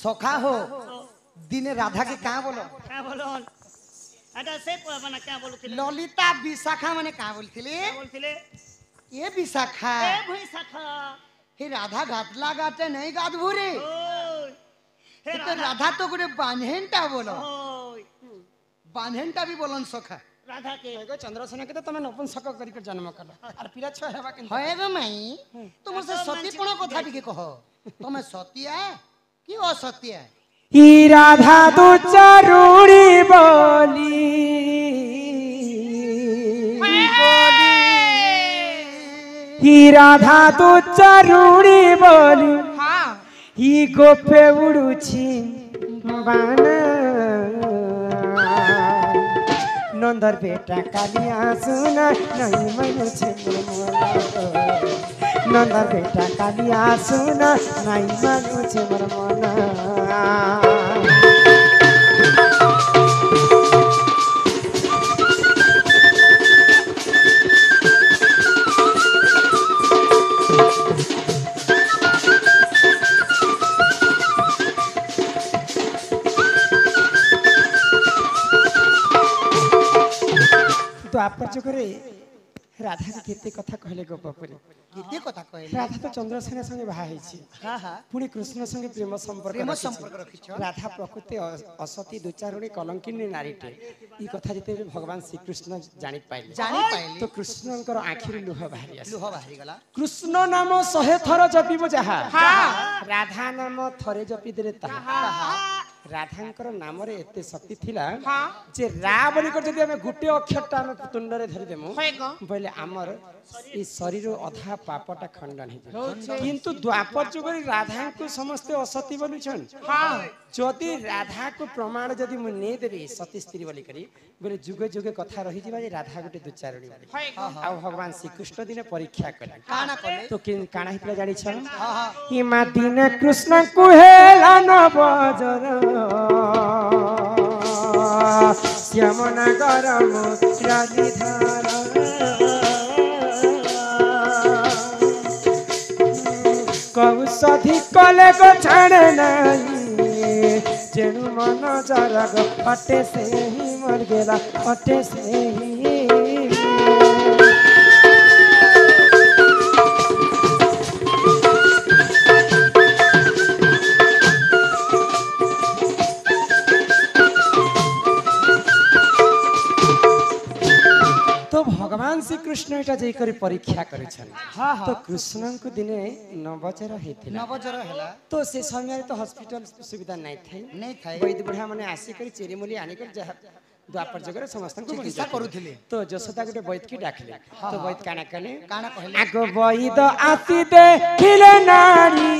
सखा हो दिने राधा के क्या बोलो क्या बोलो এটা সে মানে क्या बोलुथिले ललिता विशाखा माने क्या बोलथिले क्या बोलथिले ये विशाखा ए भई शाखा हे राधा घाटला गाते नहीं गात भूरे ओय हे तो राधा तो गुरे बान्हेनटा बोलो ओय बान्हेनटा भी बोलन सखा राधा के एगो चंद्रसेना के तो तमे नपुंसक करिक जन्म कल और पिला छ हेबा के होए गो माई तुम से सतीपण कथा टिके कहो तुम सतिया कि असत्य ही राधा तो चरूड़ी बोली ही राधा तो चरूड़ी बोली ही गोपे उड़ुछि बाना नंदर बेटा कालिया सुना नहीं मन छे मोला नंदर बेटा कालिया सुना नहीं मन छे मोला तो आप जुगे राधा के केते कथा कहले गोपपुरी केते कथा कहले राधा तो चंद्रसेना संगे बाहा हेछि हां हां पुणी कृष्ण संगे प्रेम संपर्क रखिछ राधा प्रकृति असती दुचारुणी कलंकिनी नारीटे ई कथा जते भगवान श्री कृष्ण जानि पाइले तो कृष्णकर आखिर लुह बाहरी गला कृष्ण नाम 100 थर जपिबो जहा राधा नाम थरे जपि देले ताहा राधांकर नाम रे एते शक्ति थिला जे रा बोली कर जदी हमें गुटे अक्षरटा हम तुंड रे धरि देमु बोले हमर ई शरीर अधा पापटा खंडन हे किंतु द्वापर जुगरी राधा को समस्त असती बोलुछन जदी राधा को प्रमाण जदी मु नै देबी सती स्त्री बोली करी बोले जुगे जुगे कथा रही जिबा जे राधा गुटे दुचारणी बोली आ भगवान श्री कृष्ण दिने परीक्षा कले काना कले तो काना हितला जानि छ ई मा दिन कृष्ण को हेला न बजर श्यामना गरम राजधार कौशधि कले गो छाड़े नहीं जेणु मन जरग अटे से ही मर गेला अटे से ही तो भगवान श्री कृष्ण एटा जई करी परीक्षा करिछन तो कृष्ण को दिने नवजर हेतिला नवजर हला तो से समय तो हॉस्पिटल सुविधा नहीं थाई वैद्य बुढ़ा माने आसी करी चेरीमुली आनी कर जहा द्वापर जगह समस्त को चिकित्सा करूथिले तो जसोदा गुटे वैद्य की डाकले तो वैद्य काना कहले आगो वैद्य आसी दे खिले नारी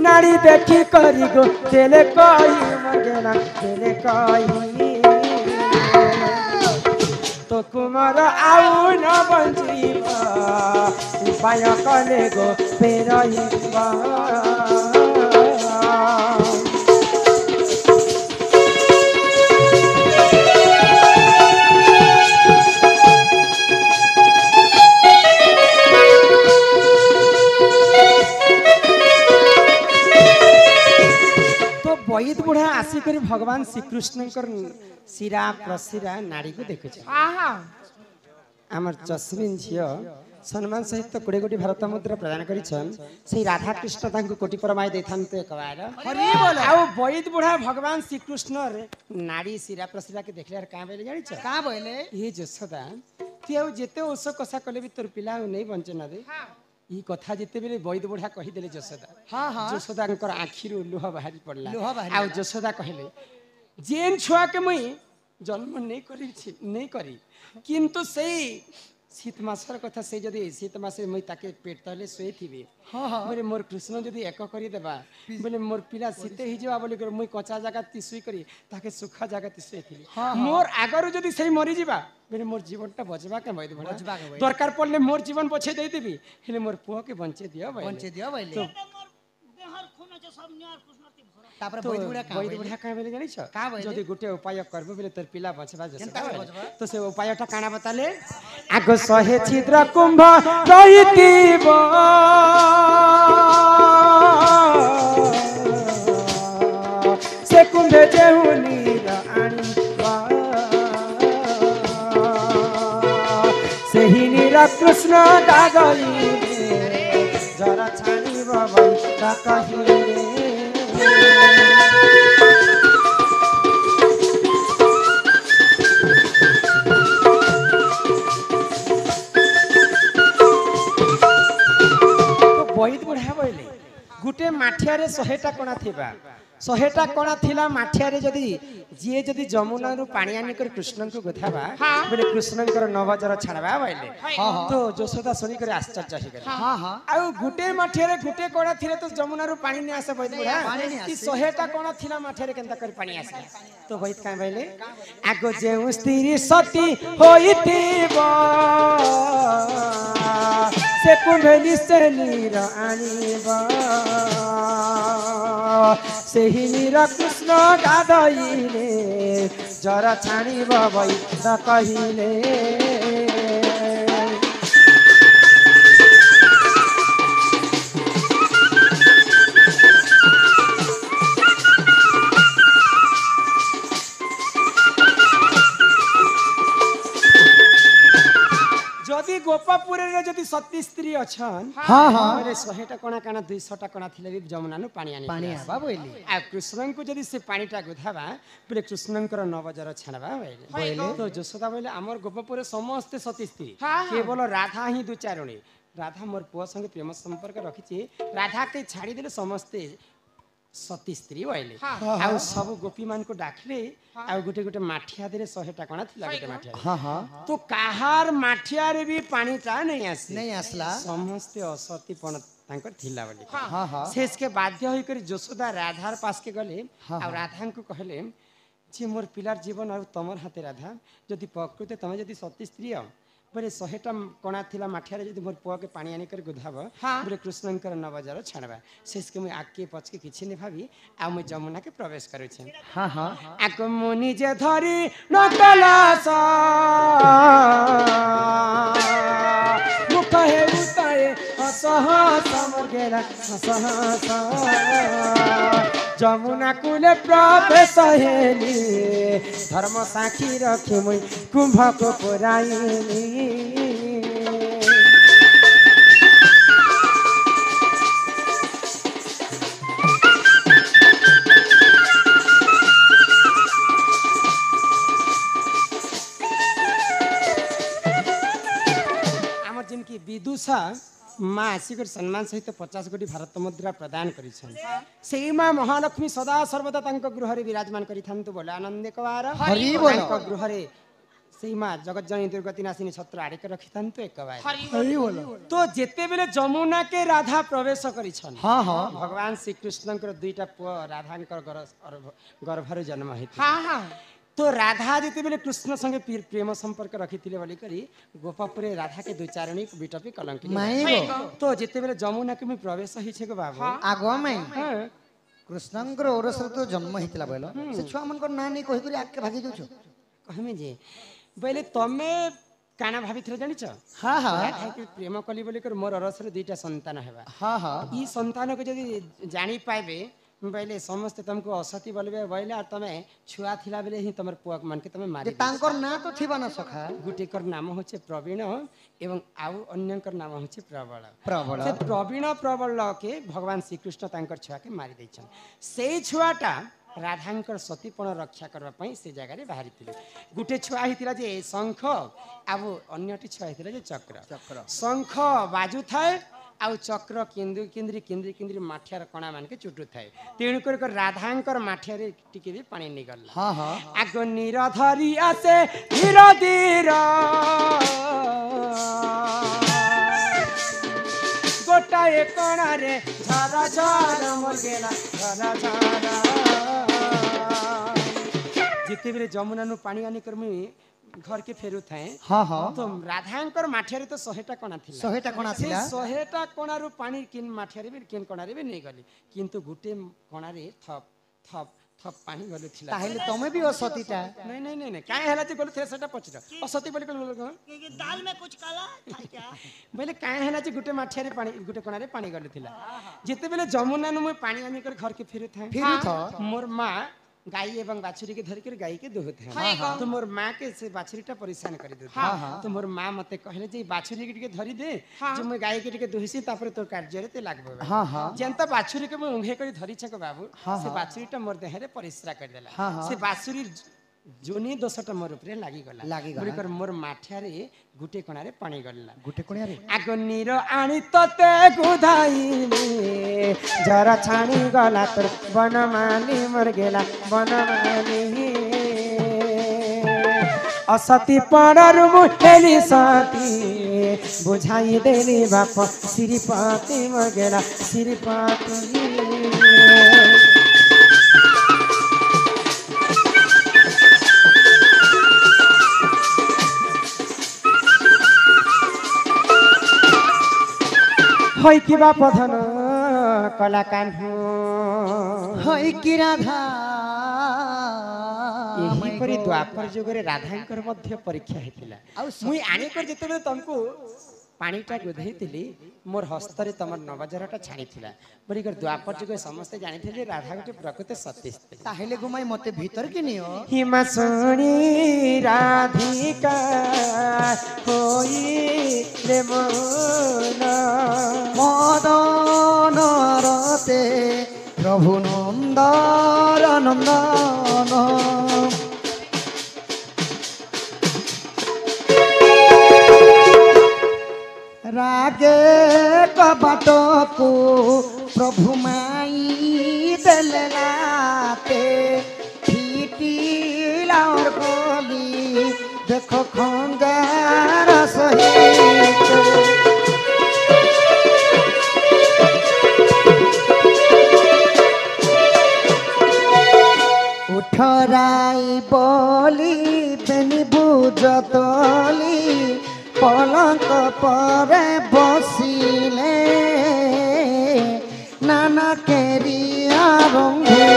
नारी देखी करी गो तेले कोई मगेना तेले कोई तो कुमार आउ न बंजीबा उपाय कले गो पेरइबा वैद बुढ़ा आसी करी भगवान श्री कृष्ण शिरा प्रशिरा नाड़ी को देखु आमर जस्मिन झियो सम्मान सहित तो 20 कोटी भारत मुद्रा प्रदान करिछन से राधा कृष्ण तांको कोटी परमाय देथान्ते एकबार हरि बोल आ वैद बुढ़ा भगवान श्री कृष्ण रे नाड़ी शिरा प्रशिरा के देखले का बेले जानि छ का बोले ये जसोदा तिउ जेते ओस कसा कले भी तोर पिला नहीं बंचना दे ई कथा जिते बेले वैद बुढ़ा कहि देले जसोदा हां हां जसोदा कर आखिरु लुह बाहरी पड़ला लुह बाहरी आ जसोदा कहले जेन छुआ के मुई जन्म नहीं करी छी नहीं करी किंतु सेई शीत मासर कथा से जदी शीत मासे मुई ताके पेट तले सोई थिबे हां हां बोले मोर कृष्ण जदी एक करी देबा बोले मोर पिला शीते ही जवा बोले कर मुई कच्चा जगह तिसुई करी ताके सुखा जगह तिसुई थिबे मोर आगरु जदी सेई मरी जिबा बोले मोर जीवनटा बचबा के बैद भड़ा दरकार पड़ले मोर जीवन बचे दे देबी हेले मोर पुआ के बंचे दियो बोले तो देहर खून ଅଛି ସୌମ୍ୟ ଆଉ କୃଷ୍ଣ ତି ଭର ତାପରେ ବୈଦ ବୁଢା କାଁ ବୈଦ ବୁଢା କାଁ ବେଲେ ଜାଣିଛ କାଁ ବୋଇଲେ? ଯଦି ଗୋଟେ ଉପାୟ করব বেলে তোর পিলা বছবা କେନ୍ତା କରି ବଚବା? তো সে উপায়টা কানা বতালে আগ শহে ছিদ্র কুম্ভ রহিতিব সে কুম্ভে যেহুনি আনিবা ସେହି ନୀର କୃଷ୍ଣ ଗାଗଲିବେ ଜରା ଛାଣିବ ବୈତା କହିଲେ ବୈଦ ବୁଢା ବୋଇଲେ ଗୁଟେ ମାଠିଆରେ 100ଟା କଣା ଥିବା 100ଟା କଣା ଥିଲା ମାଠିଆରେ ଯଦି ଯମୁନାରୁ ପାଣି ଆଣିକରି କୃଷ୍ଣଙ୍କୁ ଗୋଧାବା ବୋଲେ କୃଷ୍ଣଙ୍କର ନବଜର ଛାଡ଼ବା ବୋଇଲେ ତ ଯଶୋଦା ଶୁଣି କରି ଆଶ୍ଚର୍ଯ୍ୟ ହେଇଗଲେ ଆଉ ଗୁଟେ ମାଠିଆରେ ଗୁଟେ କଣା ଥିଲେ ତ ଯମୁନାରୁ ପାଣି ନି ଆସେ ବୈଦ ବୁଢା କି 100ଟା କଣା ଥିଲା ମାଠିଆରେ କେନ୍ତା କରି ପାଣି ଆସିଲା ତ ବୈଦ କାଁ ବୋଇଲେ ଆଗ ଯେଉଁ ସ୍ତ୍ରୀ ସତୀ ହୋଇଥିବ ସେ କୁମ୍ଭେ ନିଶ୍ଚୟ ନୀର ଆଣିବ ସେହି ନୀର କୃଷ୍ଣ ଗାଧଇଲେ ଜର ଛାଣିବ ବୈଦ କହିଲେ যদি গোপপুরের যদি সতী স্ত্রী অছন হ্যাঁ হ্যাঁ আরে 100টা কোণা কানা 200টা কোণা থিলে বি যমুনানু পানি আনি পানি আবা বইলি আর কৃষ্ণଙ୍କୁ যদি সে পানিটা গোধাবা বলে কৃষ্ণଙ୍କର নবজর ছাড়বা বইলে তো যশোদা বইলে আমার গোপপুরে সমস্ত সতী স্ত্রী কেবল রাধা হি দুচারণী রাধা মোর পুয়া সঙ্গে প্রেম সম্পর্ক রাখিছি রাধাকে ছাড়ি দিলে সমস্তে সতী স্ত্রী বইলে ଆଉ ସବୁ ଗୋପୀ ମାନଙ୍କୁ ଡାକିଲେ ଆଉ ଗୋଟେ ଗୋଟେ ମାଠିଆ ଦେରେ 100ଟା କଣା ଥିଲା ଗୋଟେ ମାଠିଆ ହଁ ହଁ ତ କାହାର ମାଠିଆରେ ବି ପାଣିଟା ନେଇ ଆସି ନେଇ ଆସିଲା ସମସ୍ତେ ଅସତୀପଣ ତାଙ୍କର ଥିଲା ବୋଲି ହଁ ହଁ ଶେଷକେ ବାଧ୍ୟ ହୋଇକରି ଯଶୋଦା ରାଧାର ପାଶକେ ଗଲେ ଆଉ ରାଧାଙ୍କୁ କହିଲେ ଯେ ମୋର ପିଲାର ଜୀବନ ଆଉ ତମର ହାତେ ରାଧା ଯଦି ପ୍ରକୃତି ତମେ ଯଦି ସତୀ ସ୍ତ୍ରୀ बोले 100टा कणा थिला माठिया रे जदी मोर पुआ के पानी आनी कर गुधाब बोले कृष्णंकर नवजर छाड़बा शेष के मैं आके पछके किछि ने भाबी आ मैं जमुना के प्रवेश करू छी हां हां आक मुनि जे धरी नकलास मुख हे उताए असह समर गेला असह जमुना कुले प्रवेश हेली धर्म साखी रखी मुई कुंभ को पुराइली आमर जिनकी विदुषा माँ आसिक सम्मान सहित 50 कोटी भारत मुद्रा प्रदान करी माँ महालक्ष्मी सदा सर्वदा गृह विराजमान करी बोले आनंद कवार हरि बोल गृह से माँ जगत जननी दुर्गति नाशिनी छत्र आड़े रखी था एक बार हरि बोल तो जेते बेले जमुना के राधा प्रवेश करिछन हां हां भगवान श्री कृष्ण दुईटा पुआ राधा गर्भर जन्म होता हां तो राधा जिते बेले कृष्ण संगे प्रेम संपर्क रखी बोली करी गोपापुरे राधा के दुचारणी बिटपी कलंकी तो जिते बेले जमुना के प्रवेश हिछे को बाबू आगो में कृष्णंकर ओरसर तो जन्म हितला बोलो से छुआ मनकर ना नहीं कहि करी आके भागी जाउछो कहमे जे बोले तमे काना भाभी थे जानिछ हां हां राधा के प्रेम कली बोली कर मोर ओरसर दुईटा संतान हेबा हां हां ई संतान को जदी जानी पाइबे बोले समस्त तुमको असती बोलबे बोले और तमे छुआ थिला बेले ही तमर पुआ मन के तमे मारी तांकर ना तो थिबा ना सखा गुटेकर नाम होचे प्रवीण एवं आउ अन्यकर नाम होचे प्रबल प्रबल से प्रवीण प्रबल के भगवान श्री कृष्ण तांकर छुआ के मारी दैछन सेई छुआटा राधांकर सतीपण रक्षा करबा पई से जगह रे बाहरी थिले गुटे छुआ हितिला जे शंख आउ अन्यटी छुआ हितिला जे चक्र शंख बाजू थाए आउ चक्र केंद्री केंद्री केंद्री केंद्री माठियार कणा मान के चुटू थाए तेणु कर राधांकर माठिया रे टिके भी पानी निगल हां हां आग निराधरी आसे धीर धीर गोटाए कणा रे झरा झरा मोर गेला झरा झरा जिते बेले जमुना नु पानी आनी कर घर के फेरु थाए हाँ हाँ तो राधांकर माठियारे तो 100टा कोना थिला 100टा कोना थिला 100टा कोणारू पानी किन माठियारे भी किन कोणारे भी नहीं गली किंतु गुटे कोणारे थप थप थप पानी गले थिला ताहेले तमे भी असतीटा नहीं नहीं नहीं नहीं काहे हला जे गले थिला सेटा पचरा असती बोली क्योंकि दाल में कुछ काला था क्या बोले काहे हला जे गुटे माठियारे पानी गुटे कोणारे पानी गले थिला जेते बेले जमुना नु मैं पानी आनी कर घर के फेरु थाए फेरु था मोर माँ गाई एवं बाछुरी के धर कर गाई के दुहत है तो मोर माँ के से बाछुरीटा परेशान कर दे तो मोर माँ मते कहले जे बाछुरी के धरी दे जो मैं गाई के धोइसी तापर तोर कार्य रे ते लागबो हाँ हाँ जेंता बाछुरी के मैं उंघे कर धरी छक बाबू से बाछुरीटा मोर देह रे परिश्रा कर देला से बाछुरी जोनी दोसटा मोर ऊपर लागी गला कर मोर माठिया रे गुटे कोना रे पानी गला गुटे कोना रे आगो नीरो आनी तते गुधाइले जरा छानी गला तोर बनमाली मर गेला बनमाली असती पड़र मुहेली साथी बुझाई देली बाप श्रीपाती मर गेला श्रीपाती होई कि बाप धन कला कान्हु होई कि राधा यही परी द्वापर जुगरे राधांकर मध्य परीक्षा हेतिला मुई आनी कर जेतेबे तमको पानीटा गोधैतिली मोर हस्तरे तमर नवजरटा छाणीथिला बरिकर द्वापर जुगे समस्त जानिथिले राधा गोटे प्रकृत सती ताहेले गुमाई मते भीतर कि नियो हिमा सुनी राधिका होई ले मन मदन रते प्रभु नंदर नंदन रागे कबाट को प्रभु माई देलाते फीटिला और गोली देखो खंगार सहित उठराई बोली बेनी बुझतली पलंक पर बसिले नाना केरिया रंगे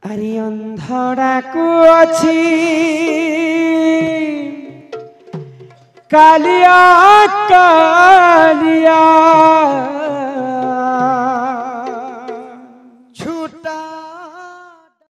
अरे अंधड़ा को अच्छी कालिया कालिया